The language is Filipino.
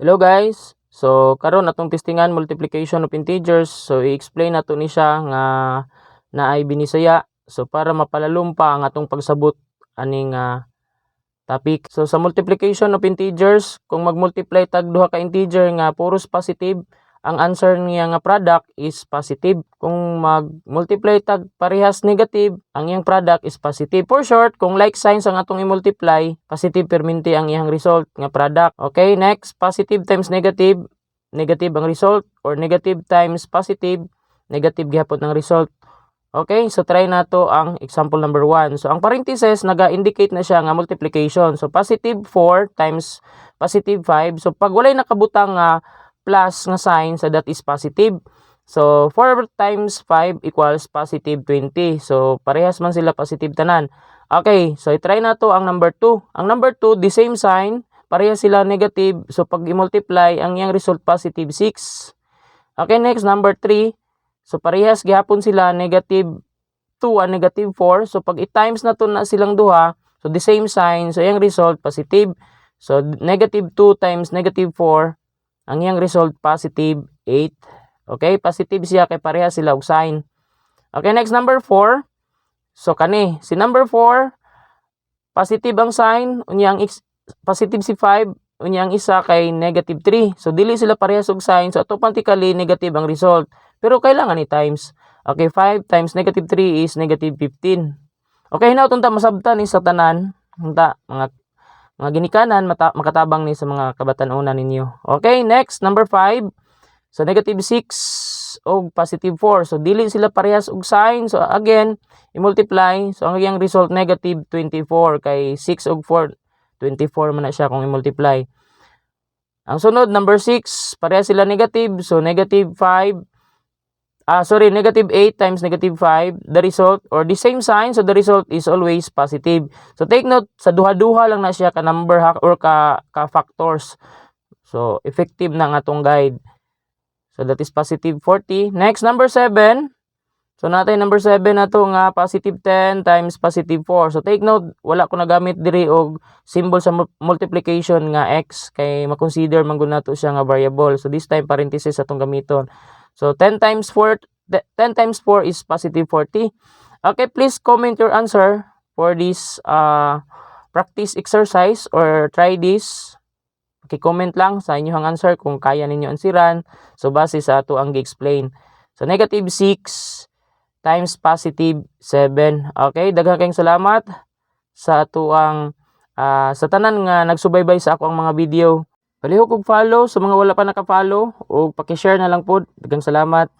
Hello guys. So karon atong testingan multiplication of integers. So i-explain nato ni siya nga naay binisaya. So para mapalalom pa ang atong pagsabot aning topic. So sa multiplication of integers, kung mag-multiply tag duha ka integer nga puros positive, ang answer niya nga product is positive. Kung mag-multiply tag parehas negative, ang iyang product is positive. For short, kung like signs ang atong i-multiply, positive perminti ang iyang result nga product. Okay, next, positive times negative, negative ang result, or negative times positive, negative gihapon ang result. Okay, so try nato ang example number 1. So ang parentheses naga-indicate na siya nga multiplication. So positive 4 times positive 5. So pag walay nakabutang plus nga sign, so that is positive. So 4 times 5 equals positive 20. So parehas man sila positive tanan. Okay, so i-try nato ang number 2. Ang number 2, the same sign, parehas sila negative. So pag i-multiply, ang iyang result positive 6. Okay, next number 3. So parehas gihapon sila negative 2 and negative 4. So pag i-times na to na silang duha, so the same sign, so yung result positive. So negative 2 times negative 4, ang iyang result positive 8. Okay, positive siya kay parehas sila og sign. Okay, next number 4. So kani si number 4, positive ang sign, unyang positive si 5, unyang isa kay negative 3. So dili sila parehas og sign, so automatically negative ang result. Pero kailangan i-times. Okay, 5 times negative 3 is negative 15. Okay, hinaw tunta masabtan ni sa tanan. Unta mga ginikanan makatabang ni sa mga kabatan-unan ninyo. Okay, next number 5. So negative 6 og positive 4. So dili sila parehas og sign. So again, i-multiply. So ang iyang result negative 24 kay 6 og 4, 24 man na siya kung i-multiply. Ang sunod number 6, parehas sila negative. So negative 5. Negative 8 times negative 5, the result, or the same sign, so the result is always positive. So take note, sa duha-duha lang na siya ka number or ka factors. So effective na nga atong guide. So that is positive 40. Next, number 7. So natin number 7 na to nga positive 10 times positive 4. So take note, wala ko nagamit diri og symbol sa multiplication nga x kay makonsider man gud nato siya nga variable. So this time parenthesis atong gamiton. So 10 times 4 is positive 40. Okay, please comment your answer for this practice exercise or try this. Okay, comment lang sa inyong answer kung kaya ninyo ansiran. So base sa ato ang gi-explain. So negative 6 times positive 7. Okay, daghang kayong salamat sa ato ang sa tanan nga nagsubaybay sa ako ang mga video. Palihog og follow sa mga wala pa naka-follow o paki-share na lang pod. Daghang salamat.